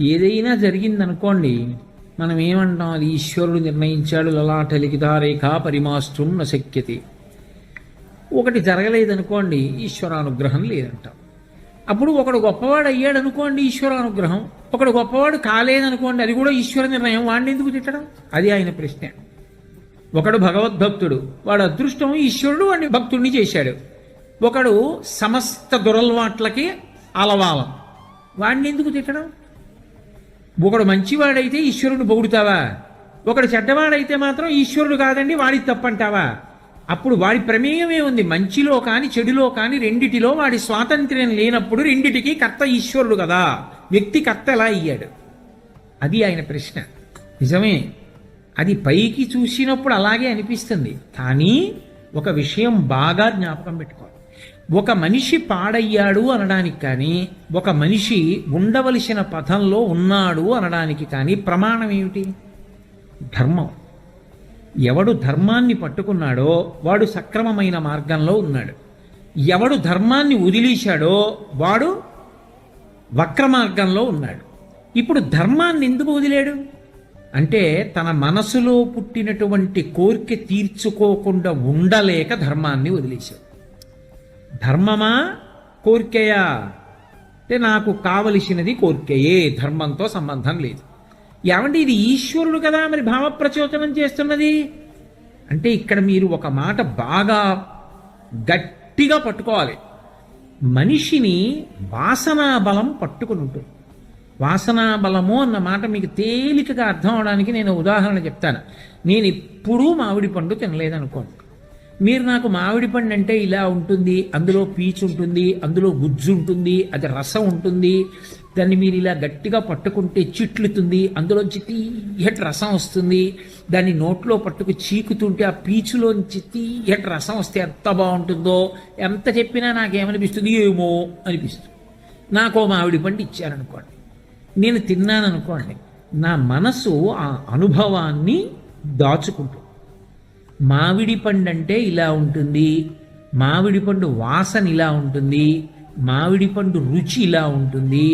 ఏదైనా జరిగిందనుకోండి, మనం ఏమంటాం, అది ఈశ్వరుడు నిర్ణయించాడు, లలాట లిఖితారేఖా పరిమాస్త్రం న శక్యతే. ఒకటి జరగలేదనుకోండి, ఈశ్వరానుగ్రహం లేదంటాం. అప్పుడు ఒకడు గొప్పవాడు అయ్యాడు అనుకోండి, ఈశ్వరానుగ్రహం. ఒకడు గొప్పవాడు కాలేదనుకోండి, అది కూడా ఈశ్వర నిర్ణయం. వాడిని ఎందుకు తిట్టడం? అది ఆయన ప్రశ్న. ఒకడు భగవద్భక్తుడు, వాడు అదృష్టం, ఈశ్వరుడు వాడిని భక్తుడిని చేశాడు. ఒకడు సమస్త దురలవాట్లకి అలవాలం, వాడిని ఎందుకు తిట్టడం? ఒకడు మంచివాడైతే ఈశ్వరుడు పొగుడుతావా? ఒకడు చెడ్డవాడైతే మాత్రం ఈశ్వరుడు కాదండి వాడి తప్పంటావా? అప్పుడు వాడి ప్రమేయమే ఉంది. మంచిలో కానీ చెడులో కానీ రెండిటిలో వాడి స్వాతంత్ర్యం లేనప్పుడు రెండిటికి కర్త ఈశ్వరుడు కదా, వ్యక్తి కర్త ఎలా అయ్యాడు? అది ఆయన ప్రశ్న. నిజమే, అది పైకి చూసినప్పుడు అలాగే అనిపిస్తుంది. కానీ ఒక విషయం బాగా జ్ఞాపకం పెట్టుకోవాలి. ఒక మనిషి పాడయ్యాడు అనడానికి కానీ, ఒక మనిషి ఉండవలసిన పథంలో ఉన్నాడు అనడానికి కానీ ప్రమాణం ఏమిటి? ధర్మం. ఎవడు ధర్మాన్ని పట్టుకున్నాడో వాడు సక్రమమైన మార్గంలో ఉన్నాడు. ఎవడు ధర్మాన్ని వదిలేశాడో వాడు వక్ర మార్గంలో ఉన్నాడు. ఇప్పుడు ధర్మాన్ని ఎందుకు వదిలేడు అంటే, తన మనసులో పుట్టినటువంటి కోరిక తీర్చుకోకుండా ఉండలేక ధర్మాన్ని వదిలేశాడు. ధర్మమా కోరికయా అంటే, నాకు కావలసినది కోరికయే, ధర్మంతో సంబంధం లేదు. ఏమంటే ఇది ఈశ్వరుడు కదా మరి భావప్రచోదనం చేస్తున్నది అంటే, ఇక్కడ మీరు ఒక మాట బాగా గట్టిగా పట్టుకోవాలి. మనిషిని వాసనా బలం పట్టుకుని ఉంటుంది. వాసనా బలము అన్న మాట మీకు తేలికగా అర్థం అవడానికి నేను ఉదాహరణ చెప్తాను. నేను ఎప్పుడూ మామిడి పండు తినలేదనుకోండి. మీరు నాకు మామిడి పండు అంటే ఇలా ఉంటుంది, అందులో పీచు ఉంటుంది, అందులో గుజ్జు ఉంటుంది, అది రసం ఉంటుంది, దాన్ని మీరు ఇలా గట్టిగా పట్టుకుంటే చిట్లుతుంది, అందులోంచి తీయటి రసం వస్తుంది. దాన్ని నోట్లో పట్టుకు చీకుతుంటే ఆ పీచులోంచి తీయటి రసం వస్తే ఎంత బాగుంటుందో, ఎంత చెప్పినా నాకేమనిపిస్తుంది, ఏమో అనిపిస్తుంది. నాకో మామిడి పండు ఇచ్చారనుకోండి, నేను తిన్నాను అనుకోండి, నా మనసు ఆ అనుభవాన్ని దాచుకుంటుంది. మామిడి పండు అంటే ఇలా ఉంటుంది, మామిడి పండు వాసన ఇలా ఉంటుంది, మామిడి పండు రుచి ఇలా ఉంటుంది.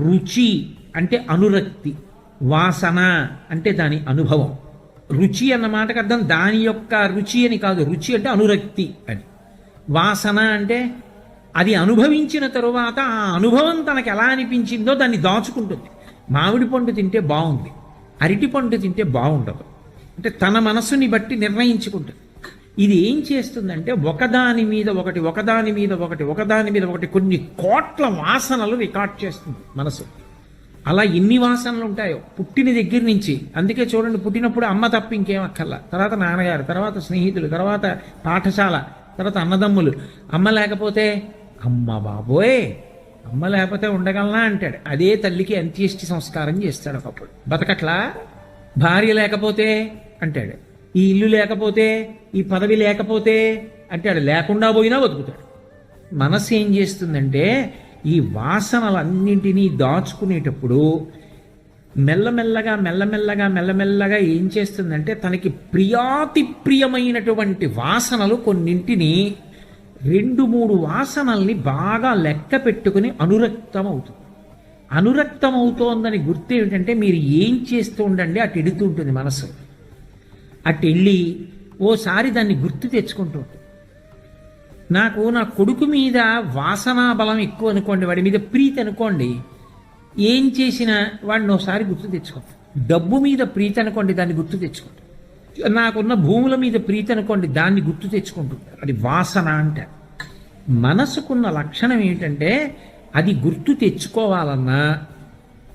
రుచి అంటే అనురక్తి, వాసన అంటే దాని అనుభవం. రుచి అన్న మాటకు అర్థం దాని యొక్క రుచి అని కాదు, రుచి అంటే అనురక్తి అని. వాసన అంటే అది అనుభవించిన తరువాత ఆ అనుభవం తనకు ఎలా అనిపించిందో దాన్ని దాచుకుంటుంది. మామిడి పండు తింటే బాగుంది, అరటి పండు తింటే బాగుండదు అంటే తన మనసుని బట్టి నిర్ణయించుకుంటుంది. ఇది ఏం చేస్తుందంటే, ఒకదాని మీద ఒకటి, ఒకదాని మీద ఒకటి, ఒకదాని మీద ఒకటి కొన్ని కోట్ల వాసనలు రికార్డ్ చేస్తుంది మనసు. అలా ఎన్ని వాసనలు ఉంటాయో పుట్టిన దగ్గర నుంచి. అందుకే చూడండి, పుట్టినప్పుడు అమ్మ తప్ప ఇంకేం అక్కర్లా, తర్వాత నాన్నగారు, తర్వాత స్నేహితులు, తర్వాత పాఠశాల, తర్వాత అన్నదమ్ములు. అమ్మ లేకపోతే అమ్మ బాబోయ్, అమ్మ లేకపోతే ఉండగలనా అంటాడు. అదే తల్లికి అంత్యేష్టి సంస్కారం చేస్తాడు ఒకప్పుడు. బతకట్లా. భార్య లేకపోతే అంటాడు, ఈ ఇల్లు లేకపోతే, ఈ పదవి లేకపోతే అంటాడు. లేకుండా పోయినా బతుకుతాడు. మనసు ఏం చేస్తుందంటే, ఈ వాసనలన్నింటినీ దాచుకునేటప్పుడు మెల్లమెల్లగా మెల్లమెల్లగా మెల్లమెల్లగా ఏం చేస్తుందంటే, తనకి ప్రియాతి ప్రియమైనటువంటి వాసనలు కొన్నింటిని, 2-3 వాసనల్ని బాగా లెక్క పెట్టుకుని అనురక్తం అవుతుంది. అనురక్తం అవుతోందని గుర్తు ఏమిటంటే, మీరు ఏం చేస్తూ ఉండండి అటు ఎడుతూ ఉంటుంది మనసు. అటు వెళ్ళి ఓసారి దాన్ని గుర్తు తెచ్చుకుంటూ ఉంటుంది. నాకు నా కొడుకు మీద వాసనా బలం ఎక్కువ అనుకోండి, వాడి మీద ప్రీతి అనుకోండి, ఏం చేసినా వాడిని ఒకసారి గుర్తు తెచ్చుకుంటాను. డబ్బు మీద ప్రీతి అనుకోండి, దాన్ని గుర్తు తెచ్చుకుంటాను. నాకున్న భూముల మీద ప్రీతి అనుకోండి, దాన్ని గుర్తు తెచ్చుకుంటుంటారు. అది వాసన అంటారు. మనసుకున్న లక్షణం ఏంటంటే, అది గుర్తు తెచ్చుకోవాలన్నా,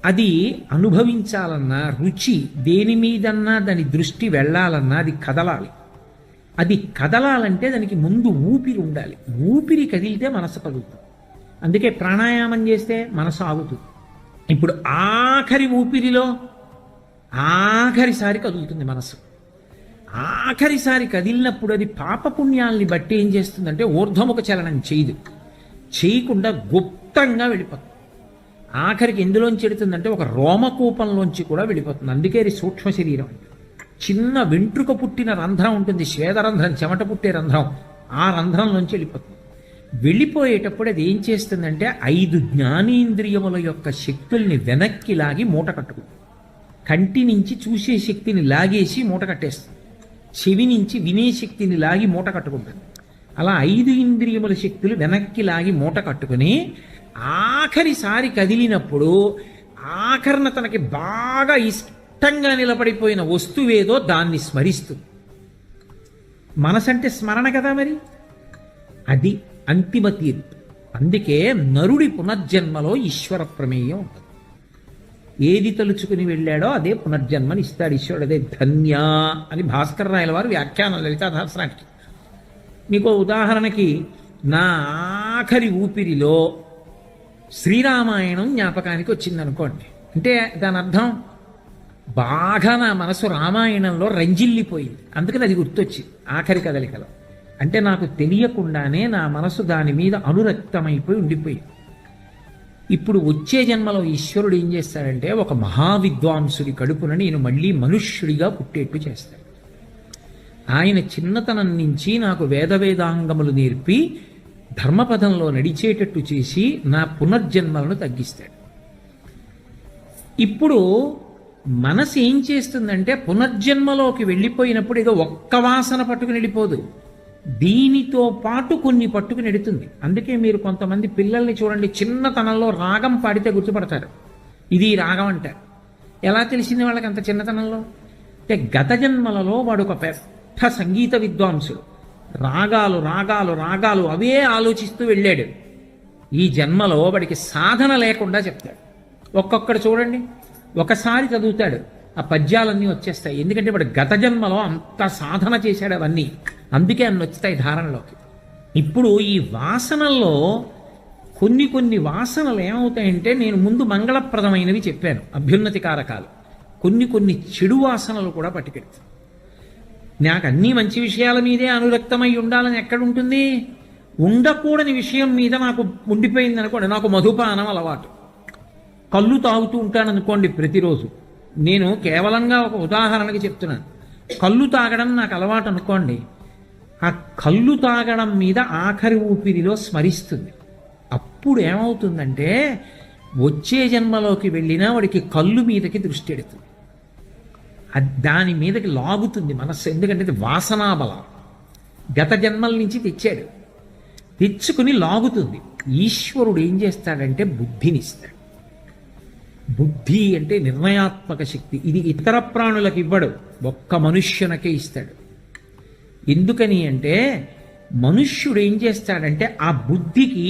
అది అనుభవించాలన్నా, రుచి దేని మీదన్నా దాని దృష్టి వెళ్ళాలన్నా అది కదలాలి. అది కదలాలంటే దానికి ముందు ఊపిరి ఉండాలి. ఊపిరి కదిలితే మనసు కదులుతుంది. అందుకే ప్రాణాయామం చేస్తే మనసు ఆగుతుంది. ఇప్పుడు ఆఖరి ఊపిరిలో ఆఖరిసారి కదులుతుంది మనసు. ఆఖరిసారి కదిలినప్పుడు అది పాపపుణ్యాల్ని బట్టి ఏం చేస్తుందంటే, ఊర్ధ్వముఖ చలనం చేయకుండా గుప్తంగా వెళ్ళిపోతుంది. ఆఖరికి ఎందులోంచి వెళుతుందంటే, ఒక రోమకూపంలోంచి కూడా వెళ్ళిపోతుంది. అందుకే అది సూక్ష్మ శరీరం. చిన్న వెంట్రుక పుట్టిన రంధ్రం ఉంటుంది, శ్వేదరంధ్రం, చెమట పుట్టే రంధ్రం, ఆ రంధ్రంలోంచి వెళ్ళిపోతుంది. వెళ్ళిపోయేటప్పుడు అది ఏం చేస్తుందంటే 5 జ్ఞానేంద్రియముల యొక్క శక్తుల్ని వెనక్కి లాగి మూట కట్టుకుంటుంది. కంటి నుంచి చూసే శక్తిని లాగేసి మూట కట్టేస్తుంది, చెవి నుంచి వినే శక్తిని లాగి మూట కట్టుకుంటుంది. అలా 5 ఇంద్రియముల శక్తులు వెనక్కి లాగి మూట కట్టుకుని ఆఖరిసారి కదిలినప్పుడు ఆఖరణ తనకి బాగా ఇష్టంగా నిలబడిపోయిన వస్తువేదో దాన్ని స్మరిస్తుంది. మనసంటే స్మరణ కదా మరి, అది అంతిమ తీర్పు. అందుకే నరుడి పునర్జన్మలో ఈశ్వర ప్రమేయం ఉంటుంది. ఏది తలుచుకుని వెళ్ళాడో అదే పునర్జన్మని ఇస్తాడు ఈశ్వరుడు. అదే ధన్య అని భాస్కర్ రాయల వారు వ్యాఖ్యానం లలితా సహస్రానికి. మీకు ఉదాహరణకి నా ఆఖరి ఊపిరిలో శ్రీరామాయణం జ్ఞాపకానికి వచ్చిందనుకోండి, అంటే దాని అర్థం బాగా నా మనసు రామాయణంలో రంజిల్లిపోయింది, అందుకని అది గుర్తొచ్చింది ఆఖరి కదలికలో. అంటే నాకు తెలియకుండానే నా మనసు దాని మీద అనురక్తమైపోయి ఉండిపోయింది. ఇప్పుడు వచ్చే జన్మలో ఈశ్వరుడు ఏం చేస్తాడంటే ఒక మహావిద్వాంసుడి కడుపున నేను మళ్ళీ మనుష్యుడిగా పుట్టేట్టు చేస్తాడు. ఆయన చిన్నతనం నుంచి నాకు వేదాంగములు నేర్పి ధర్మపదంలో నడిచేటట్టు చేసి నా పునర్జన్మలను తగ్గిస్తాడు. ఇప్పుడు మనసు ఏం చేస్తుందంటే పునర్జన్మలోకి వెళ్ళిపోయినప్పుడు ఏదో ఒక్క వాసన పట్టుకుని వెళ్ళిపోదు, దీనితో పాటు కొన్ని పట్టుకుని ఎడుతుంది. అందుకే మీరు కొంతమంది పిల్లల్ని చూడండి, చిన్నతనంలో రాగం పాడితే గుర్తుపడతారు, ఇది రాగం అంటారు. ఎలా తెలిసింది వాళ్ళకి అంత చిన్నతనంలో? అంటే గత జన్మలలో వాడు ఒక పెద్ద సంగీత విద్వాంసుడు, రాగాలు రాగాలు రాగాలు అవే ఆలోచిస్తూ వెళ్ళాడు. ఈ జన్మలో వాడికి సాధన లేకుండా చెప్తాడు. ఒక్కొక్కడు చూడండి, ఒకసారి చదువుతాడు ఆ పద్యాలన్నీ వచ్చేస్తాయి, ఎందుకంటే వాడు గత జన్మలో అంత సాధన చేశాడు అవన్నీ, అందుకే అన్నీ వచ్చేస్తాయి ధారణలోకి. ఇప్పుడు ఈ వాసనల్లో కొన్ని వాసనలు ఏమవుతాయంటే, నేను ముందు మంగళప్రదమైనవి చెప్పాను, అభ్యున్నతి కారకాలు. కొన్ని చెడు వాసనలు కూడా పట్టుకెడుతాయి. నాకు అన్ని మంచి విషయాల మీదే అనురక్తమై ఉండాలని ఎక్కడుంటుంది? ఉండకూడని విషయం మీద నాకు ఉండిపోయింది అనుకోండి. నాకు మధుపానం అలవాటు, కళ్ళు తాగుతూ ఉంటాననుకోండి ప్రతిరోజు. నేను కేవలంగా ఒక ఉదాహరణకి చెప్తున్నాను. కళ్ళు తాగడం నాకు అలవాటు అనుకోండి, ఆ కళ్ళు తాగడం మీద ఆఖరి ఊపిరిలో స్మరిస్తుంది. అప్పుడు ఏమవుతుందంటే వచ్చే జన్మలోకి వెళ్ళినా వాడికి కళ్ళు మీదకి దృష్టి ఎడుతుంది, దాని మీదకి లాగుతుంది మనస్సు. ఎందుకంటే ఇది వాసనాబలం, గత జన్మల నుంచి తెచ్చాడు, తెచ్చుకుని లాగుతుంది. ఈశ్వరుడు ఏం చేస్తాడంటే బుద్ధినిస్తాడు. బుద్ధి అంటే నిర్ణయాత్మక శక్తి. ఇది ఇతర ప్రాణులకు ఇవ్వడు, ఒక్క మనుష్యునకే ఇస్తాడు. ఎందుకని అంటే మనుష్యుడు ఏం చేస్తాడంటే ఆ బుద్ధికి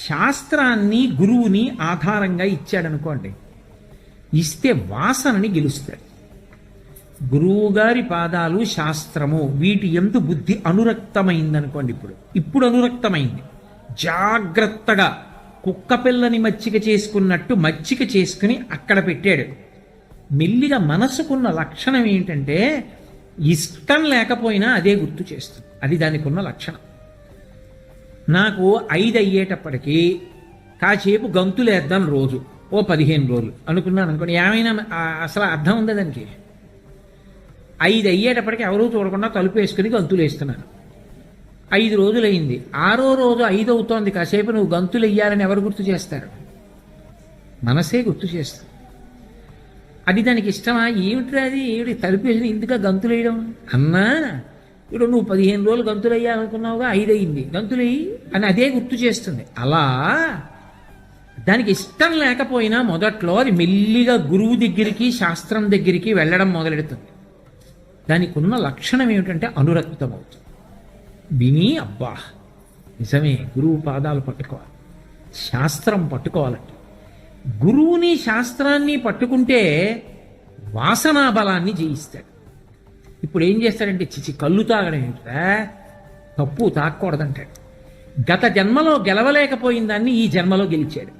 శాస్త్రాన్ని గురువుని ఆధారంగా ఇచ్చాడనుకోండి, ఇస్తే వాసనని గెలుస్తాడు. గురువుగారి పాదాలు శాస్త్రము వీటి యందు బుద్ధి అనురక్తమైందనుకోండి, ఇప్పుడు అనురక్తమైంది. జాగ్రత్తగా కుక్క పిల్లని మచ్చిక చేసుకున్నట్టు మచ్చిక చేసుకుని అక్కడ పెట్టాడు. మెల్లిగా మనసుకున్న లక్షణం ఏంటంటే ఇష్టం లేకపోయినా అదే గుర్తు చేస్తుంది, అది దానికి ఉన్న లక్షణం. నాకు 5 అయ్యేటప్పటికీ కాసేపు గంతులేద్దాం రోజు, ఓ 15 రోజులు అనుకున్నాను అనుకోండి, ఏమైనా అసలు అర్థం ఉందా దానికి? 5 అయ్యేటప్పటికి ఎవరూ చూడకుండా తలుపు వేసుకుని గంతులు వేస్తున్నాను. 5 రోజులైంది, 6వ రోజు 5 అవుతోంది, కాసేపు నువ్వు గంతులు వెయ్యాలని ఎవరు గుర్తు చేస్తారు? మనసే గుర్తు చేస్తుంది. అది దానికి ఇష్టమా? ఏమిటి అది, ఏమిటి తలుపు వేసి ఇందుగా గంతులు వేయడం అన్నా? ఇప్పుడు నువ్వు 15 రోజులు గంతులు వేయాలనుకున్నావుగా, 5 అయింది, గంతులు వేయి అని అదే గుర్తు చేస్తుంది. అలా దానికి ఇష్టం లేకపోయినా మొదట్లో అది మెల్లిగా గురువు దగ్గరికి శాస్త్రం దగ్గరికి వెళ్ళడం మొదలెడుతుంది. దానికి ఉన్న లక్షణం ఏమిటంటే అనురక్తం అవుతుంది. విని అబ్బా నిజమే, గురువు పాదాలు పట్టుకోవాలి, శాస్త్రం పట్టుకోవాలంటే. గురువుని శాస్త్రాన్ని పట్టుకుంటే వాసనా బలాన్ని జయిస్తాడు. ఇప్పుడు ఏం చేస్తాడంటే చిచి కళ్ళు తాగడం ఏంటా, తప్పు, తాగకూడదంటాడు. గత జన్మలో గెలవలేకపోయిన దాన్ని ఈ జన్మలో గెలిచాడు.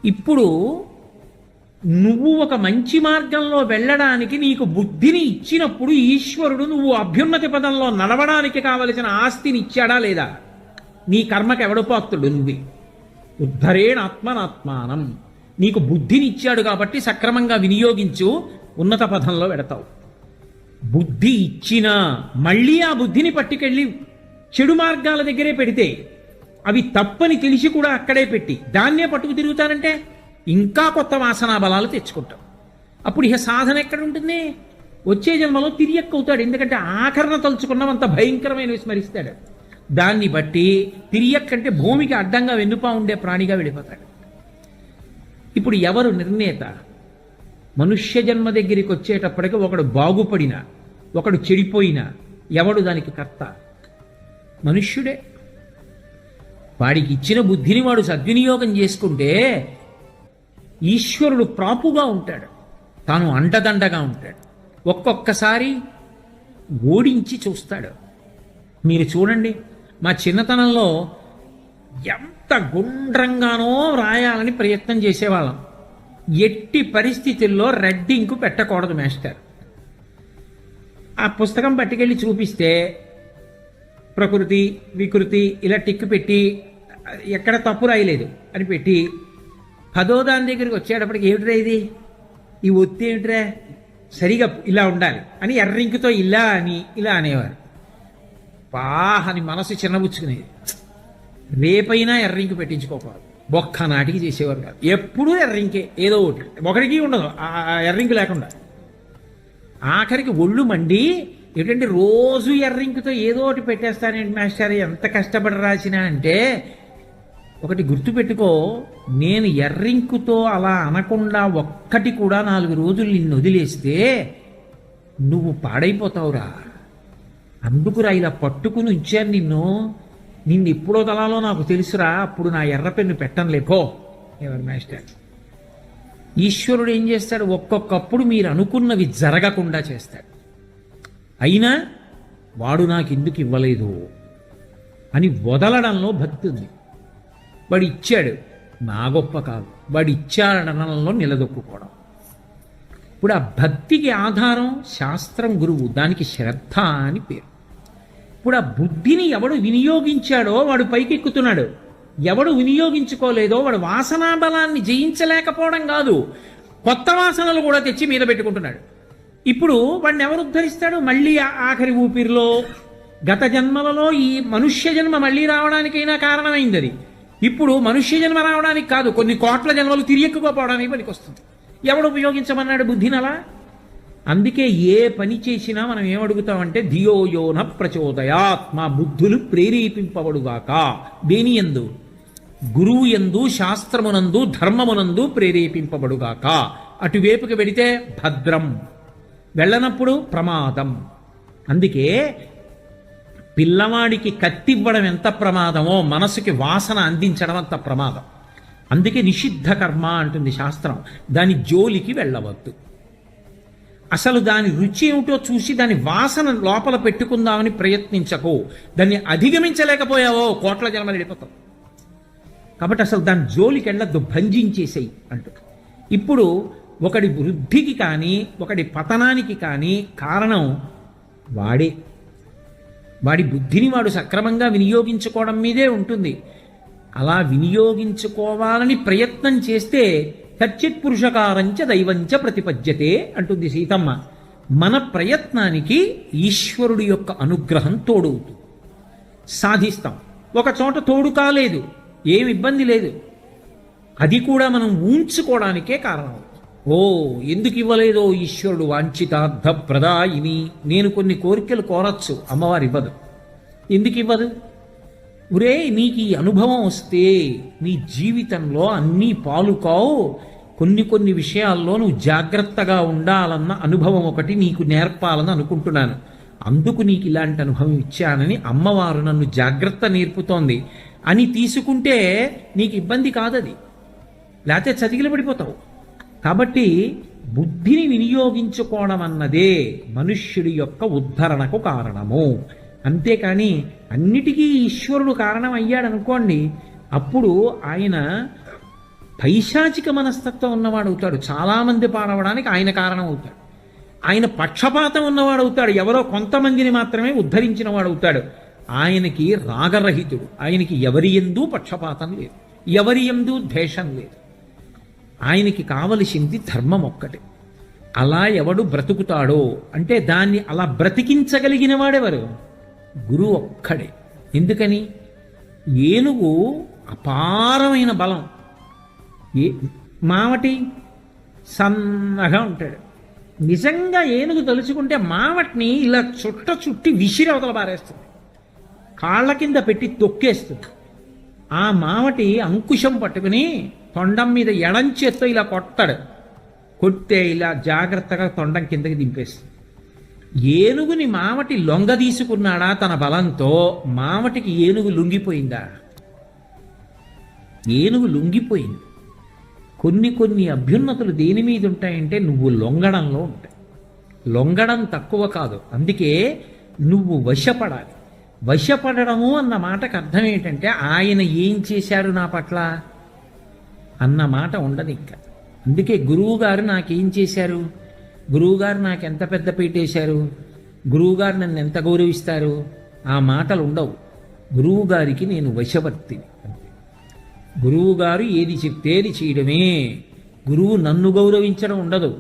ఇప్పుడు నువ్వు ఒక మంచి మార్గంలో వెళ్ళడానికి నీకు బుద్ధిని ఇచ్చినప్పుడు ఈశ్వరుడు నువ్వు అభ్యున్నతి పదంలో నడవడానికి కావలసిన ఆస్తిని ఇచ్చాడా లేదా? నీ కర్మకు ఎవడు పాత్రుడు? నువ్వే. ఉద్ధరేణ ఆత్మనాత్మానం. నీకు బుద్ధిని ఇచ్చాడు కాబట్టి సక్రమంగా వినియోగించు, ఉన్నత పదంలో వెడతావు. బుద్ధి ఇచ్చినా మళ్ళీ ఆ బుద్ధిని పట్టుకెళ్ళి చెడు మార్గాల దగ్గరే పెడితే అవి తప్పని తెలిసి కూడా అక్కడే పెట్టి దాన్నే పట్టుకు తిరుగుతానంటే ఇంకా కొత్త వాసనా బలాలు తెచ్చుకుంటాం. అప్పుడు ఇక సాధన ఎక్కడ ఉంటుంది? వచ్చే జన్మలో తిరియక్కవుతాడు. ఎందుకంటే ఆఖరణ తలుచుకున్నవంత భయంకరమైనవి స్మరిస్తాడు. దాన్ని బట్టి తిరియక్కంటే భూమికి అడ్డంగా వెన్నుపా ఉండే ప్రాణిగా వెళ్ళిపోతాడు. ఇప్పుడు ఎవరు నిర్ణేత? మనుష్య జన్మ దగ్గరికి వచ్చేటప్పటికి ఒకడు బాగుపడినా ఒకడు చెడిపోయినా ఎవడు దానికి కర్త? మనుష్యుడే. వాడికి ఇచ్చిన బుద్ధిని వాడు సద్వినియోగం చేసుకుంటే ఈశ్వరుడు ప్రాపుగా ఉంటాడు, తాను అండదండగా ఉంటాడు. ఒక్కొక్కసారి ఓడించి చూస్తాడు. మీరు చూడండి, మా చిన్నతనంలో ఎంత గుండ్రంగానో రాయాలని ప్రయత్నం చేసేవాళ్ళం. ఎట్టి పరిస్థితుల్లో రెడ్ ఇంకు పెట్టకూడదు మాస్టర్. ఆ పుస్తకం పట్టుకెళ్ళి చూపిస్తే ప్రకృతి వికృతి ఇలా టిక్కు పెట్టి ఎక్కడ తప్పు రాయలేదు అని పెట్టి 10వ దాని దగ్గరికి వచ్చేటప్పటికి ఏమిట్రా ఇది, ఈ ఒత్తి ఏమిట్రా, సరిగా ఇలా ఉండాలి అని ఎర్రింకుతో ఇలా అనేవారు. అని మనసు చిన్నబుచ్చుకునేది. రేపైనా ఎర్రింకు పెట్టించుకోకూడదు. బొక్క నాటికి చేసేవారు కాదు. ఎప్పుడూ ఎర్రింకే, ఏదో ఒకటికి ఉండదు ఆ ఎర్రింకు లేకుండా. ఆఖరికి ఒళ్ళు మండి ఏంటంటే రోజు ఎర్రింకుతో ఏదో ఒకటి పెట్టేస్తానేంటి మాస్టర్, ఎంత కష్టపడి రాసినా అంటే, ఒకటి గుర్తుపెట్టుకో, నేను ఎర్రింకుతో అలా అనకుండా ఒక్కటి కూడా 4 రోజులు నిన్ను వదిలేస్తే నువ్వు పాడైపోతావురా. అందుకురా ఇలా పట్టుకుని ఉంచాను నిన్ను ఎప్పుడో తలాలో నాకు తెలుసురా, అప్పుడు నా ఎర్ర పెన్ను పెట్టనులేపో. ఎవరు మాస్టర్? ఈశ్వరుడు ఏం చేస్తాడు? ఒక్కొక్కప్పుడు మీరు అనుకున్నవి జరగకుండా చేస్తాడు. అయినా వాడు నాకు ఎందుకు ఇవ్వలేదు అని వదలడంలో భక్తి ఉంది. వాడు ఇచ్చాడు, నా గొప్ప కాదు, వాడు ఇచ్చాడనడంలో నిలదొక్కుకోవడం. ఇప్పుడు ఆ భక్తికి ఆధారం శాస్త్రం, గురువు, దానికి శ్రద్ధ అని పేరు. ఇప్పుడు ఆ బుద్ధిని ఎవడు వినియోగించాడో వాడు పైకెక్కుతున్నాడు, ఎవడు వినియోగించుకోలేదో వాడు వాసనా బలాన్ని జయించలేకపోవడం కాదు, కొత్త వాసనలు కూడా తెచ్చి మీద పెట్టుకుంటున్నాడు. ఇప్పుడు వాడిని ఎవరు ఉద్ధరిస్తాడు? మళ్ళీ ఆఖరి ఊపిరిలో గత జన్మలలో ఈ మనుష్య జన్మ మళ్ళీ రావడానికైనా కారణమైంది అది. ఇప్పుడు మనుష్య జన్మ రావడానికి కాదు, కొన్ని కోట్ల జన్మలు తిరియక్కుపోవడానికి పనికి వస్తుంది. ఎవడు ఉపయోగించమన్నాడు బుద్ధిని అలా? అందుకే ఏ పని చేసినా మనం ఏమడుగుతామంటే ధియోయోన ప్రచోదయాత్, మా బుద్ధులు ప్రేరేపింపబడుగాక. దేని యందు? గురువు యందు, శాస్త్రమునందు, ధర్మమునందు ప్రేరేపింపబడుగాక. అటువైపుకి వెడితే భద్రం, వెళ్ళనప్పుడు ప్రమాదం. అందుకే పిల్లవాడికి కత్తివ్వడం ఎంత ప్రమాదమో మనసుకి వాసన అందించడం అంత ప్రమాదం. అందుకే నిషిద్ధ కర్మ అంటుంది శాస్త్రం. దాని జోలికి వెళ్ళవద్దు. అసలు దాని రుచి ఏమిటో చూసి దాని వాసన లోపల పెట్టుకుందామని ప్రయత్నించకు. దాన్ని అధిగమించలేకపోయావో కోట్ల జన్మలు వెళ్ళిపోతావు. కాబట్టి అసలు దాని జోలికి వెళ్ళద్దు, భంజించేసేయి అంటూ. ఇప్పుడు ఒకడి వృద్ధికి కానీ ఒకడి పతనానికి కానీ కారణం వాడే. వాడి బుద్ధిని వాడు సక్రమంగా వినియోగించుకోవడం మీదే ఉంటుంది. అలా వినియోగించుకోవాలని ప్రయత్నం చేస్తే కచ్చిత్ పురుషకారంచ దైవంచ ప్రతిపద్యతే అంటుంది సీతమ్మ. మన ప్రయత్నానికి ఈశ్వరుడి యొక్క అనుగ్రహం తోడవుతుంది, సాధిస్తాం. ఒక చోట తోడు కాలేదు, ఏమి ఇబ్బంది లేదు, అది కూడా మనం ఊంచుకోవడానికే కారణం. ఓ ఎందుకు ఇవ్వలేదో ఈశ్వరుడు, వాంఛితార్థ ప్రదాయిని. నేను కొన్ని కోరికలు కోరచ్చు, అమ్మవారు ఇవ్వదు. ఎందుకు ఇవ్వదు? ఒరే నీకు ఈ అనుభవం వస్తే నీ జీవితంలో అన్నీ పాలుకావు. కొన్ని విషయాల్లో నువ్వు జాగ్రత్తగా ఉండాలన్న అనుభవం ఒకటి నీకు నేర్పాలని అనుకుంటున్నాను, అందుకు నీకు ఇలాంటి అనుభవం ఇచ్చానని అమ్మవారు నన్ను జాగ్రత్త నేర్పుతోంది అని తీసుకుంటే నీకు ఇబ్బంది కాదది, లేకపోతే చతికిల పడిపోతావు. కాబట్టి బుద్ధిని వినియోగించుకోవడం అన్నదే మనుష్యుడి యొక్క ఉద్ధరణకు కారణము. అంతేకాని అన్నిటికీ ఈశ్వరుడు కారణం అయ్యాడు అనుకోండి, అప్పుడు ఆయన పైశాచిక మనస్తత్వం ఉన్నవాడు అవుతాడు. చాలామంది పాడవడానికి ఆయన కారణం అవుతాడు. ఆయన పక్షపాతం ఉన్నవాడు అవుతాడు, ఎవరో కొంతమందిని మాత్రమే ఉద్ధరించిన వాడు అవుతాడు. ఆయనకి రాగరహితుడు, ఆయనకి ఎవరి యందు పక్షపాతం లేదు, ఎవరి యందు ద్వేషం లేదు. ఆయనకి కావలసింది ధర్మం ఒక్కటే. అలా ఎవడు బ్రతుకుతాడో అంటే దాన్ని అలా బ్రతికించగలిగిన వాడెవరు? గురువు ఒక్కడే. ఎందుకని? ఏనుగు అపారమైన బలం. ఏ మావటి సన్నగా ఉంటాడు. నిజంగా ఏనుగు తలుచుకుంటే మావటిని ఇలా చుట్టి విసిరి అవతల పారేస్తుంది, కాళ్ళ కింద పెట్టి తొక్కేస్తుంది. ఆ మావటి అంకుశం పట్టుకుని తొండం మీద ఎడంచేత్తో ఇలా కొట్టాడు. కొట్టే ఇలా జాగ్రత్తగా తొండం కిందకి దింపేస్తుంది. ఏనుగుని మావటి లొంగ తీసుకున్నాడా తన బలంతో? మావటికి ఏనుగు లొంగిపోయిందా? ఏనుగు లొంగిపోయింది. కొన్ని అభ్యున్నతులు దేని మీద ఉంటాయంటే నువ్వు లొంగడంలో ఉంటాయి. లొంగడం తక్కువ కాదు. అందుకే నువ్వు వశపడాలి. వశపడము అన్న మాటకు అర్థం ఏంటంటే ఆయన ఏం చేశాడు నా పట్ల అన్న మాట ఉండదు ఇంకా. అందుకే గురువుగారు నాకేం చేశారు, గురువుగారు నాకు ఎంత పెద్ద పీటేశారు, గురువుగారు నన్ను ఎంత గౌరవిస్తారు, ఆ మాటలు ఉండవు. గురువుగారికి నేను వశవర్తిని. గురువుగారు ఏది చెప్తేది చేయడమే. గురువు నన్ను గౌరవించడం ఉండదు.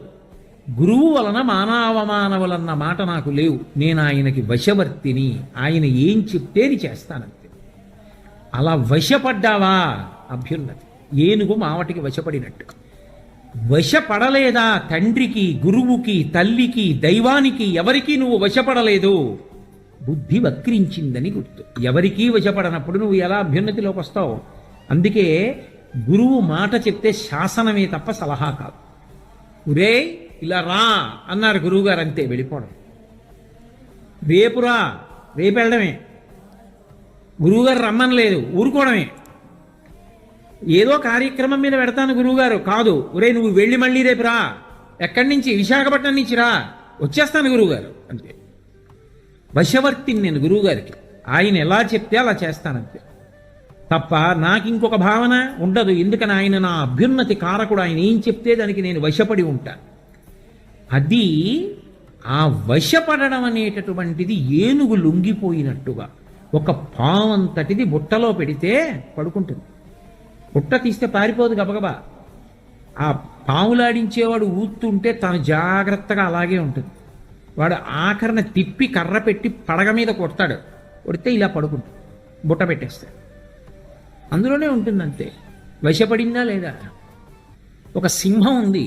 గురువు వలన మానవమానవులన్న మాట నాకు లేవు. నేను ఆయనకి వశవర్తిని. ఆయన ఏం చెప్తేది చేస్తానంతే. అలా వశపడ్డావా అభ్యున్నతి. ఏనుగు మావటికి వశపడినట్టు. వశపడలేదా? తండ్రికి, గురువుకి, తల్లికి, దైవానికి ఎవరికీ నువ్వు వశపడలేదు. బుద్ధి వక్రించిందని గుర్తు. ఎవరికీ వశపడనప్పుడు నువ్వు ఎలా అభ్యున్నతిలోకి వస్తావు? అందుకే గురువు మాట చెప్తే శాసనమే తప్ప సలహా కాదు. ఒరే ఇలా రా అన్నారు గురువుగారు, అంతే వెళ్ళిపోవడం. రేపురా, రేపు వెళ్ళడమే. గురువుగారు రమ్మనలేదు, ఊరుకోవడమే. ఏదో కార్యక్రమం మీద పెడతాను గురువుగారు, కాదు ఒరే నువ్వు వెళ్ళి మళ్ళీ రేపు రా. ఎక్కడి నుంచి? విశాఖపట్నం నుంచి రా, వచ్చేస్తాను గురువుగారు, అంతే. వశవర్తిని నేను గురువుగారికి. ఆయన ఎలా చెప్తే అలా చేస్తానంతే తప్ప నాకు ఇంకొక భావన ఉండదు. ఎందుకని ఆయన నా అభ్యున్నతి కారకుడు. ఆయన ఏం చెప్తే దానికి నేను వశపడి ఉంటాను. అది ఆ వశపడడం అనేటటువంటిది ఏనుగు లొంగిపోయినట్టుగా. ఒక పావంతటిది బుట్టలో పెడితే పడుకుంటుంది. బుట్ట తీస్తే పారిపోదు గబగబా. ఆ పాములాడించేవాడు ఊతుంటే తను జాగ్రత్తగా అలాగే ఉంటుంది. వాడు ఆఖరణ తిప్పి కర్ర పెట్టి పడగ మీద కొడతాడు. కొడితే ఇలా పడుకుంటుంది, బుట్ట పెట్టేస్తాడు, అందులోనే ఉంటుంది అంతే. వశపడిందా లేదా? ఒక సింహం ఉంది,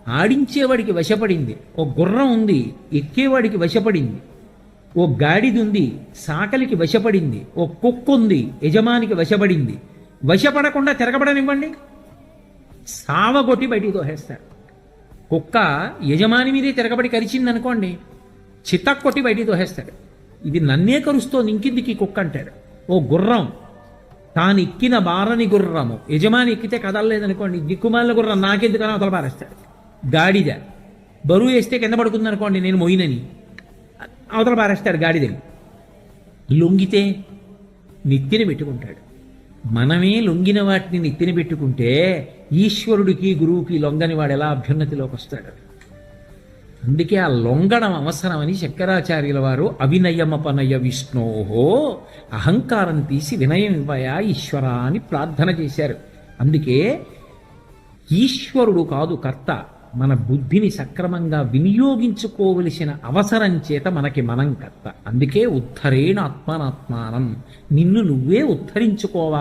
ఆడించేవాడికి వశపడింది. ఓ గుర్రం ఉంది, ఎక్కేవాడికి వశపడింది. ఓ గాడిది ఉంది, సాకలికి వశపడింది. ఓ కుక్క ఉంది, యజమానికి వశపడింది. వశపడకుండా తిరగబడనివ్వండి, సావగొట్టి బయటికి తోసేస్తారు. కుక్క యజమాని మీదే తిరగబడి కరిచిందనుకోండి, చితక్కొట్టి బయటికి తోసేస్తాడు. ఇది నన్నే కరుస్తోంది, ఇంకిందికి కుక్క అంటాడు. ఓ గుర్రం, తాను ఎక్కిన బారని గుర్రము యజమాని ఎక్కితే కదలలేదనుకోండి, దిక్కుమాలిన గుర్రం నాకెందుకని అవతల పారేస్తాడు. గాడిద బరువు వేస్తే కింద పడుకుందనుకోండి, నేను మొయినని అవతల పారేస్తాడు గాడిదని. లొంగితే నెత్తిన పెట్టుకుంటాడు. మనమే లొంగిన వాటిని నెత్తిన పెట్టుకుంటే ఈశ్వరుడికి గురువుకి లొంగని వాడు ఎలా అభ్యున్నతిలోకి వస్తాడు? అందుకే ఆ లొంగడం అవసరమని శంకరాచార్యుల వారు అవినయమపనయ విష్ణోహో, అహంకారం తీసి వినయం ఇవ్వయా ఈశ్వరా అని ప్రార్థన చేశారు. అందుకే ఈశ్వరుడు కాదు కర్త, మన బుద్ధిని సక్రమంగా వినియోగించుకోవలసిన అవసరం చేత మనకి మనం కర్త. అందుకే ఉద్ధరేణ ఆత్మానాత్మానం, నిన్ను నువ్వే ఉద్ధరించుకోవాలి.